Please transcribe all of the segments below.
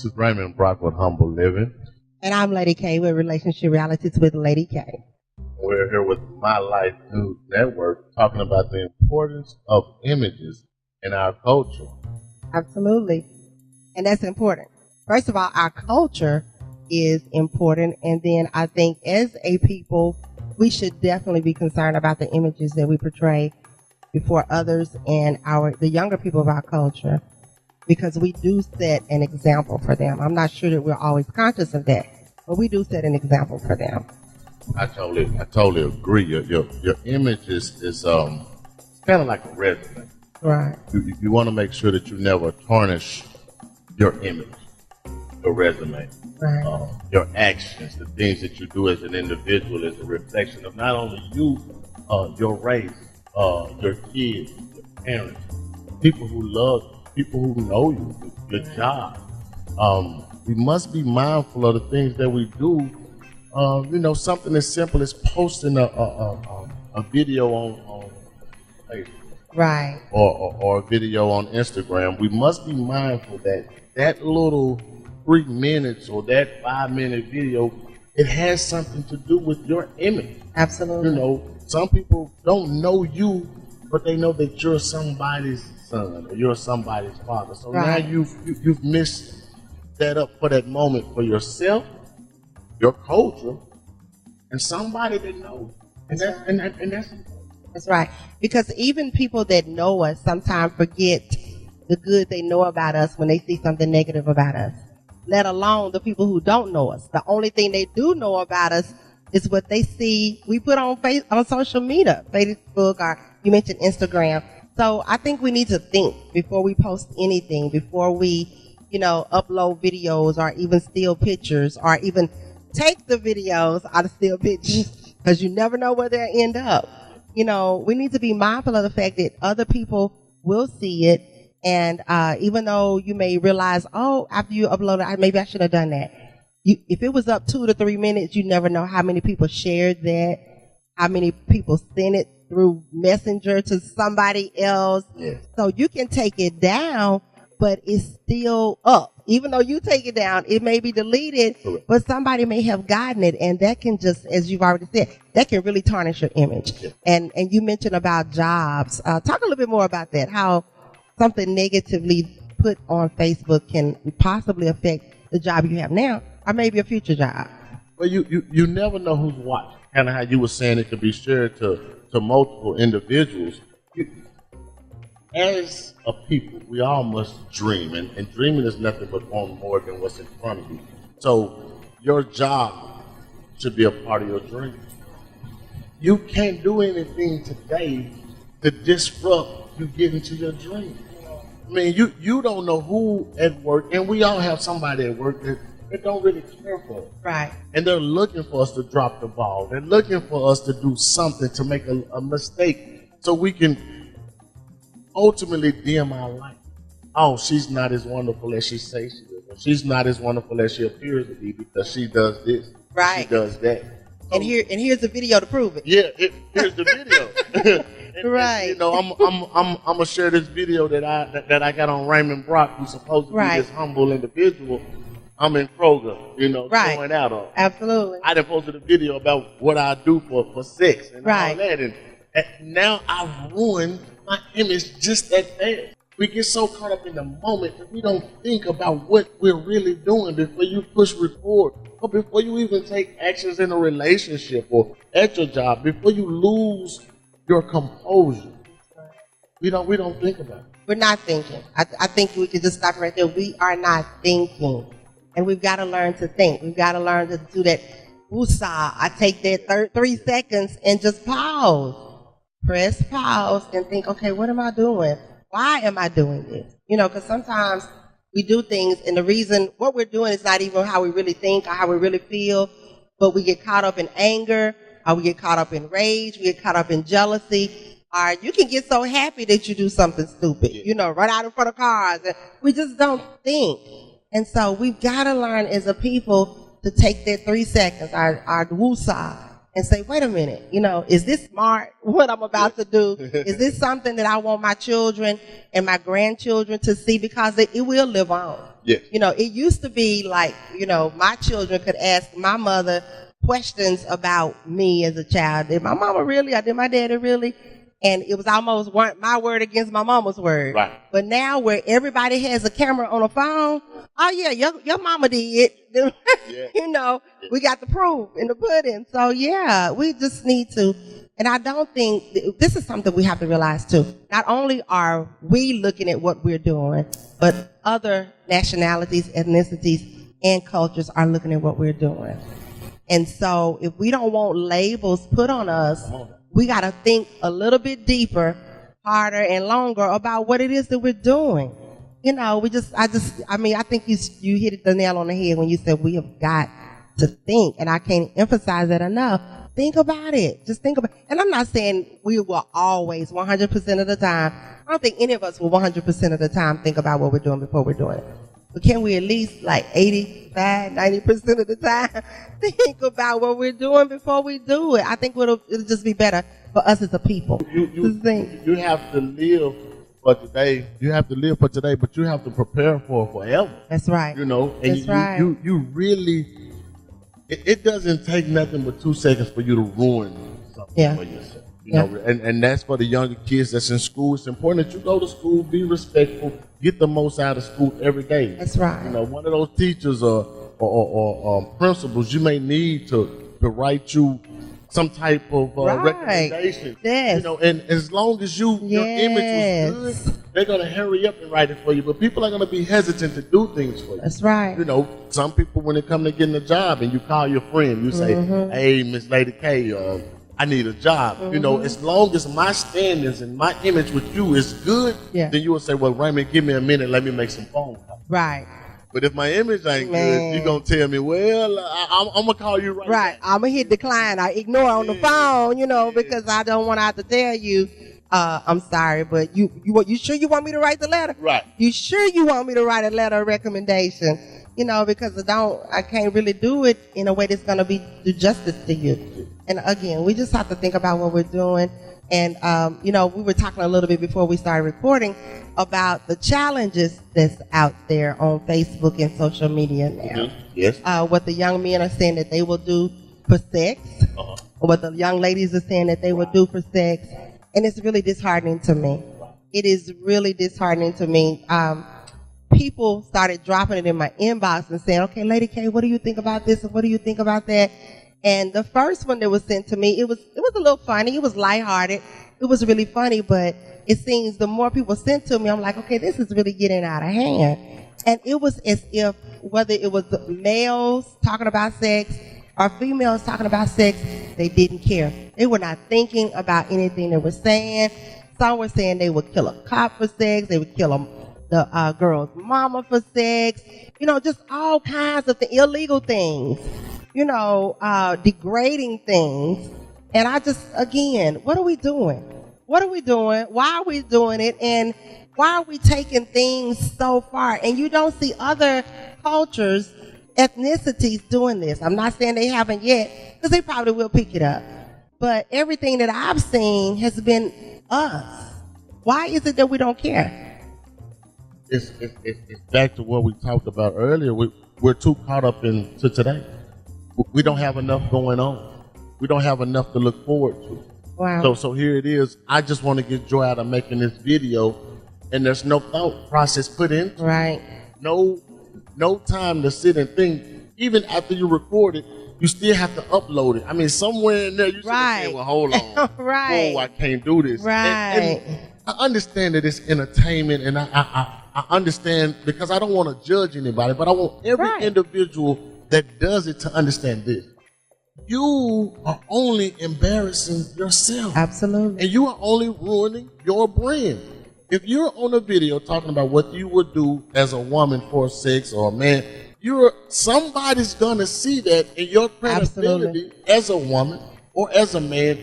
This is Raymond Brock with Humble Living. And I'm Lady K with Relationship Realities with Lady K. We're here with My Life News Network talking about the importance of images in our culture. Absolutely. And that's important. First of all, our culture is important. And then I think as a people, we should definitely be concerned about the images that we portray before others and the younger people of our culture, because we do set an example for them. I'm not sure that we're always conscious of that, but we do set an example for them. I totally agree. Your image is kind of like a resume. Right. You want to make sure that you never tarnish your image, your resume. Right. Your actions, the things that you do as an individual is a reflection of not only you, your race, your kids, your parents, people who love you, people who know you, your job. We must be mindful of the things that we do. Something as simple as posting a video on Facebook. Right. Or a video on Instagram. We must be mindful that little 3 minutes or that 5-minute video, it has something to do with your image. Absolutely. Some people don't know you, but they know that you're somebody's son or you're somebody's father. So right. Now you've missed that up for that moment for yourself, your culture, and somebody that knows. And that's right. Because even people that know us sometimes forget the good they know about us when they see something negative about us, let alone the people who don't know us. The only thing they do know about us is what they see we put on social media, Facebook, or you mentioned Instagram. So I think we need to think before we post anything, before we, upload videos or even steal pictures or even take the videos out of still pictures, because you never know where they'll end up. We need to be mindful of the fact that other people will see it. And even though you may realize, after you upload it, maybe I should have done that. If it was up 2 to 3 minutes, you never know how many people shared that, how many people sent it through Messenger to somebody else. Yeah. So you can take it down, but it's still up. Even though you take it down, it may be deleted, but somebody may have gotten it. And that can just, as you've already said, that can really tarnish your image. Yeah. And you mentioned about jobs. Talk a little bit more about that, how something negatively put on Facebook can possibly affect the job you have now or maybe a future job. Well, you never know who's watching. Kind of how you were saying it could be shared to multiple individuals. As a people, we all must dream, and dreaming is nothing but wanting more than what's in front of you. So your job should be a part of your dream. You can't do anything today to disrupt you getting to your dream. I mean, you don't know who at work, and we all have somebody at work that don't really care for us. Right. And they're looking for us to drop the ball. They're looking for us to do something, to make a mistake, so we can ultimately dim our light. Oh, she's not as wonderful as she says she is. Or she's not as wonderful as she appears to be because she does this. Right. She does that. And here's the video to prove it. Yeah, here's the video. Right. I'm gonna share this video that I got on Raymond Brock, who's supposed to be this humble individual. I'm in Kroger, going out on. Absolutely. I done posted a video about what I do for sex and right. all that, and now I've ruined my image just that fast. We get so caught up in the moment that we don't think about what we're really doing before you push record, or before you even take actions in a relationship or at your job, before you lose your composure. We don't think about it. We're not thinking. I think we can just stop right there. We are not thinking. And we've got to learn to think. We've got to learn to do that. Woosah. I take that 3 seconds and just pause. Press pause and think, okay, what am I doing? Why am I doing this? Because sometimes we do things, and the reason what we're doing is not even how we really think or how we really feel, but we get caught up in anger, or we get caught up in rage, we get caught up in jealousy, or you can get so happy that you do something stupid, run out in front of cars. And we just don't think. And so we've got to learn as a people to take that 3 seconds, our woosah, and say, wait a minute, is this smart, what I'm about to do? Is this something that I want my children and my grandchildren to see? Because it will live on. Yes. You know, it used to be like, you know, my children could ask my mother questions about me as a child. Did my mama really? Or did my daddy really? And it was almost my word against my mama's word. Right. But now where everybody has a camera on a phone, oh yeah, your mama did. Yeah. You know, we got the proof in the pudding. So yeah, we just need to. And I don't think this is something we have to realize too. Not only are we looking at what we're doing, but other nationalities, ethnicities, and cultures are looking at what we're doing. And so if we don't want labels put on us, we got to think a little bit deeper, harder, and longer about what it is that we're doing. You know, I think you hit the nail on the head when you said we have got to think, and I can't emphasize that enough. Think about it. Just think about it. And I'm not saying we will always, 100% of the time. I don't think any of us will 100% of the time think about what we're doing before we're doing it. But can we at least like 85, 90% of the time think about what we're doing before we do it? I think it'll just be better for us as a people. You have to live for today. You have to live for today, but you have to prepare for forever. That's right. You know, and you really, it doesn't take nothing but 2 seconds for you to ruin something for yourself. You know, and that's for the younger kids that's in school. It's important that you go to school, be respectful, get the most out of school every day. That's right. You know, one of those teachers or principals, you may need to write you some type of recommendation. Yes. You know, and as long as your image was good, they're gonna hurry up and write it for you. But people are gonna be hesitant to do things for you. That's right. You know, some people when they come to getting a job and you call your friend, you say, "Hey, Miss Lady K, I need a job." You know, as long as my standings and my image with you is good, then you will say, "Well, Raymond, give me a minute, let me make some phone calls." Right. But if my image ain't good, you're going to tell me, well, I'm going to call you right I'm going to hit decline. I ignore on the phone, you know, because I don't want to have to tell you, I'm sorry, but you sure you want me to write the letter? Right. You sure you want me to write a letter of recommendation? You know, because I can't really do it in a way that's going to do justice to you. And again, we just have to think about what we're doing. And, you know, we were talking a little bit before we started recording about the challenges that's out there on Facebook and social media now. Yes. What the young men are saying that they will do for sex, or what the young ladies are saying that they will do for sex. And it's really disheartening to me. It is really disheartening to me. People started dropping it in my inbox and saying, okay, Lady K, what do you think about this? And what do you think about that? And the first one that was sent to me, it was a little funny. It was lighthearted. It was really funny, but it seems the more people sent to me, I'm like, okay, this is really getting out of hand. And it was as if whether it was males talking about sex or females talking about sex, they didn't care. They were not thinking about anything they were saying. Some were saying they would kill a cop for sex. They would kill the girl's mama for sex. You know, just all kinds of illegal things. You know, degrading things. And I just, again, what are we doing? What are we doing? Why are we doing it? And why are we taking things so far? And you don't see other cultures, ethnicities doing this. I'm not saying they haven't yet, because they probably will pick it up. But everything that I've seen has been us. Why is it that we don't care? It's back to what we talked about earlier. We're too caught up into today. We don't have enough going on. We don't have enough to look forward to. Wow. So here it is. I just want to get joy out of making this video, and there's no thought process put into it. Right. No time to sit and think. Even after you record it, you still have to upload it. I mean, somewhere in there, you should say, well, hold on. Right. Oh, I can't do this. Right. And I understand that it's entertainment, and I understand, because I don't want to judge anybody, but I want every individual that does it to understand this. You are only embarrassing yourself. Absolutely. And you are only ruining your brand. If you're on a video talking about what you would do as a woman for sex or a man, somebody's gonna see that, and your credibility as a woman or as a man,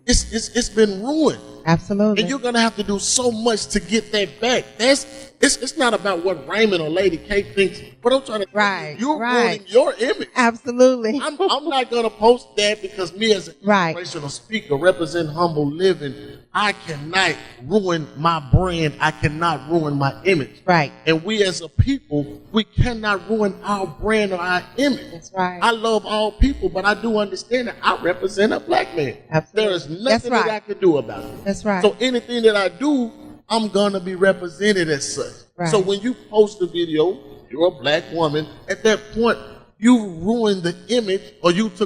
it's been ruined. Absolutely. And you're going to have to do so much to get that back. It's not about what Raymond or Lady K thinks. But I'm trying to right. you're right. ruining your image. Absolutely. I'm not going to post that because me as an right. inspirational speaker represent humble living. I cannot ruin my brand. I cannot ruin my image. Right. And we as a people, we cannot ruin our brand or our image. That's right. I love all people, but I do understand that I represent a black man. Absolutely. There is nothing that I can do about it. That's right. So anything that I do, I'm going to be represented as such. Right. So when you post a video, you're a black woman, at that point, you ruined the image, or you've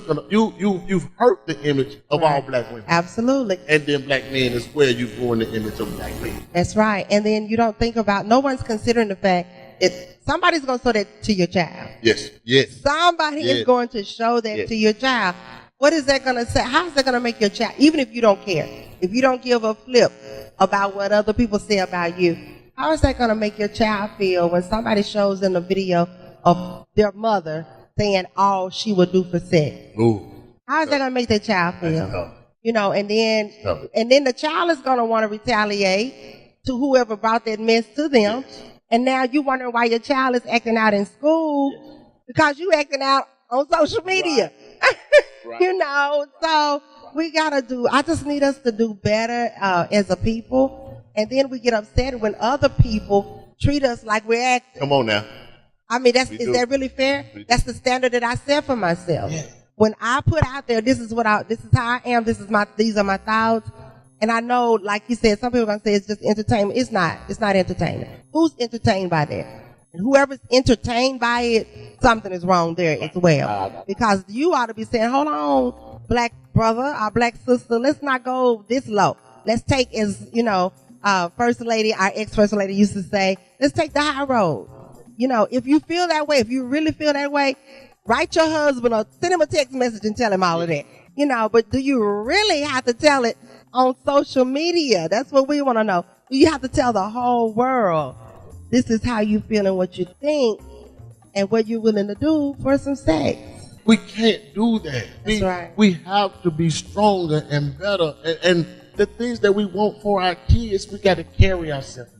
hurt the image of all black women. Absolutely. And then black men is where you've ruined the image of black men. That's right. And then you don't think about, no one's considering the fact that somebody's going to show that to your child. Yes. Yes. Somebody is going to show that to your child. What is that going to say? How is that going to make your child, even if you don't care, if you don't give a flip about what other people say about you, how is that going to make your child feel when somebody shows them a video of their mother saying all she would do for sex? Ooh. How is that going to make their child feel? You know, and then the child is going to want to retaliate to whoever brought that mess to them. Yes. And now you wondering why your child is acting out in school because you acting out on social media. Right. You know, so we got to do, I just need us to do better as a people. And then we get upset when other people treat us like we're acting. Come on now. I mean, is that really fair? That's the standard that I set for myself. Yeah. When I put out there, this is how I am, these are my thoughts. And I know, like you said, some people are going to say it's just entertainment. It's not entertainment. Who's entertained by that? And whoever's entertained by it, something is wrong there as well. Because you ought to be saying, hold on, black brother, our black sister, let's not go this low. Let's take, as, you know, First Lady, our ex-First Lady used to say, let's take the high road. You know, if you feel that way, if you really feel that way, write your husband or send him a text message and tell him all of that. You know, but do you really have to tell it on social media? That's what we want to know. Do you have to tell the whole world, this is how you feel and what you think and what you're willing to do for some sex? We can't do that. That's right. We have to be stronger and better. And the things that we want for our kids, we got to carry ourselves.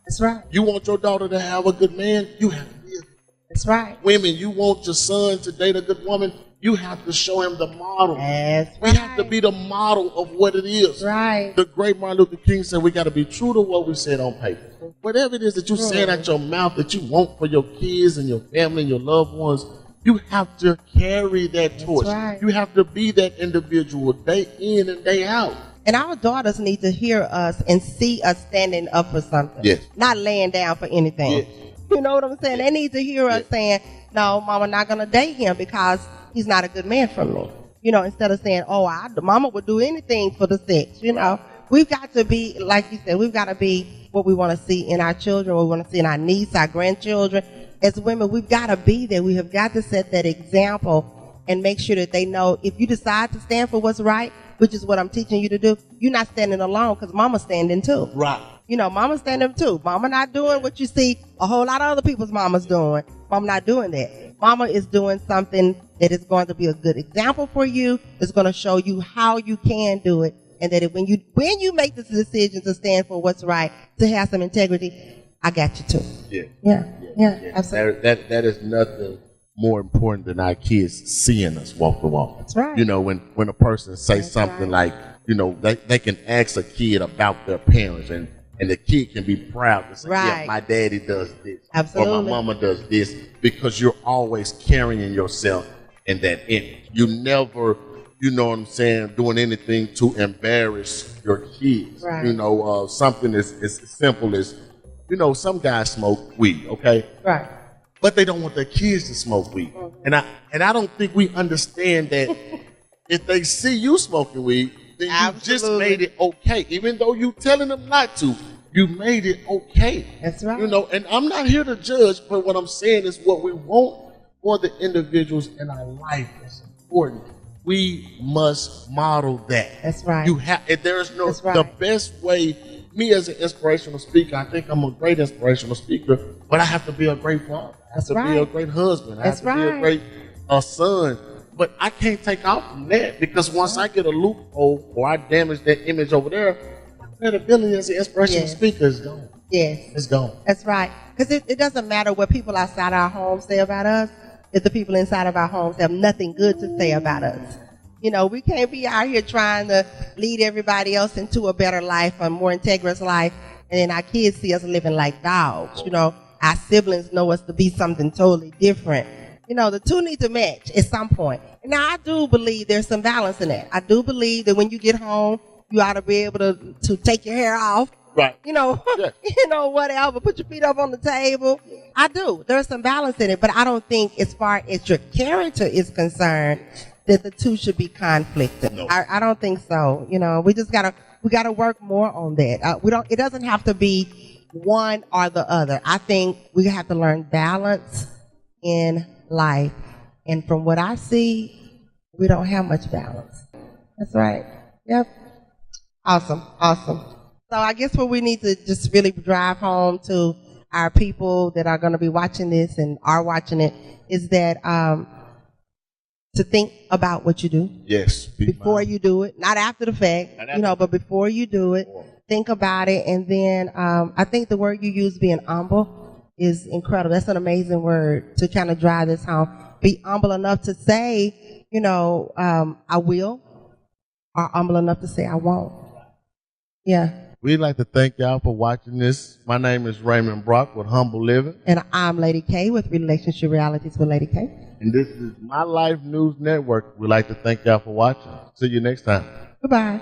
That's right. You want your daughter to have a good man, you have to be a good man. That's right. Women, you want your son to date a good woman, you have to show him the model. That's we have to be the model of what it is. Right. The great Martin Luther King said we got to be true to what we said on paper. Whatever it is that you're saying out your mouth that you want for your kids and your family and your loved ones, you have to carry that torch. Right. You have to be that individual day in and day out. And our daughters need to hear us and see us standing up for something. Yes. Not laying down for anything. Yes. You know what I'm saying? Yes. They need to hear us saying, no, mama not going to date him because he's not a good man for me. You know, instead of saying, mama would do anything for the sex. You know, we've got to be, like you said, we've got to be what we want to see in our children, what we want to see in our niece, our grandchildren. As women, we've got to be there. We have got to set that example and make sure that they know if you decide to stand for what's right, which is what I'm teaching you to do, you're not standing alone because mama's standing too. Right. You know, mama's standing too. Mama not doing what you see a whole lot of other people's mamas doing. Mama not doing that. Mama is doing something that is going to be a good example for you. It's going to show you how you can do it. And that when you make this decision to stand for what's right, to have some integrity, I got you too. Yeah, absolutely. That is nothing more important than our kids seeing us walk the walk. That's right. You know, when a person says something like, you know, they can ask a kid about their parents and the kid can be proud to say, yeah, my daddy does this. Absolutely. Or my mama does this, because you're always carrying yourself in that image. You never, you know what I'm saying, doing anything to embarrass your kids. Right. You know, something as simple as, you know, some guys smoke weed, okay? Right. But they don't want their kids to smoke weed. Mm-hmm. And I don't think we understand that if they see you smoking weed, then you just made it okay. Even though you telling them not to, you made it okay. That's right. You know, and I'm not here to judge, but what I'm saying is what we want for the individuals in our life is important. We must model that. That's right. You have. There is no the best way. Me as an inspirational speaker, I think I'm a great inspirational speaker, but I have to be a great father. I have to be a great husband. I have to be a great son. But I can't take off from that, because once I get a loophole or I damage that image over there, I credibility as an inspirational Yes. speaker is gone. Yes. It's gone. That's right. Because it doesn't matter what people outside our homes say about us if the people inside of our homes have nothing good to say about us. You know, we can't be out here trying to lead everybody else into a better life, a more integrous life, and then our kids see us living like dogs. You know, our siblings know us to be something totally different. You know, the two need to match at some point. And now I do believe there's some balance in that. I do believe that when you get home, you ought to be able to take your hair off. Right. You know, Yeah. you know, whatever. Put your feet up on the table. I do. There's some balance in it, but I don't think, as far as your character is concerned, that the two should be conflicted. No. I don't think so. You know, we gotta work more on that. It doesn't have to be one or the other. I think we have to learn balance in life. And from what I see, we don't have much balance. That's right. Yep. Awesome. So I guess what we need to just really drive home to our people that are going to be watching this and are watching it is that to think about what you do. Yes. Before you do it, not after the fact, but before you do it, think about it. And then I think the word you use, being humble, is incredible. That's an amazing word to kind of drive this home. Be humble enough to say, I will, or humble enough to say I won't. Yeah. We'd like to thank y'all for watching this. My name is Raymond Brock with Humble Living. And I'm Lady K with Relationship Realities with Lady K. And this is My Life News Network. We'd like to thank y'all for watching. See you next time. Goodbye.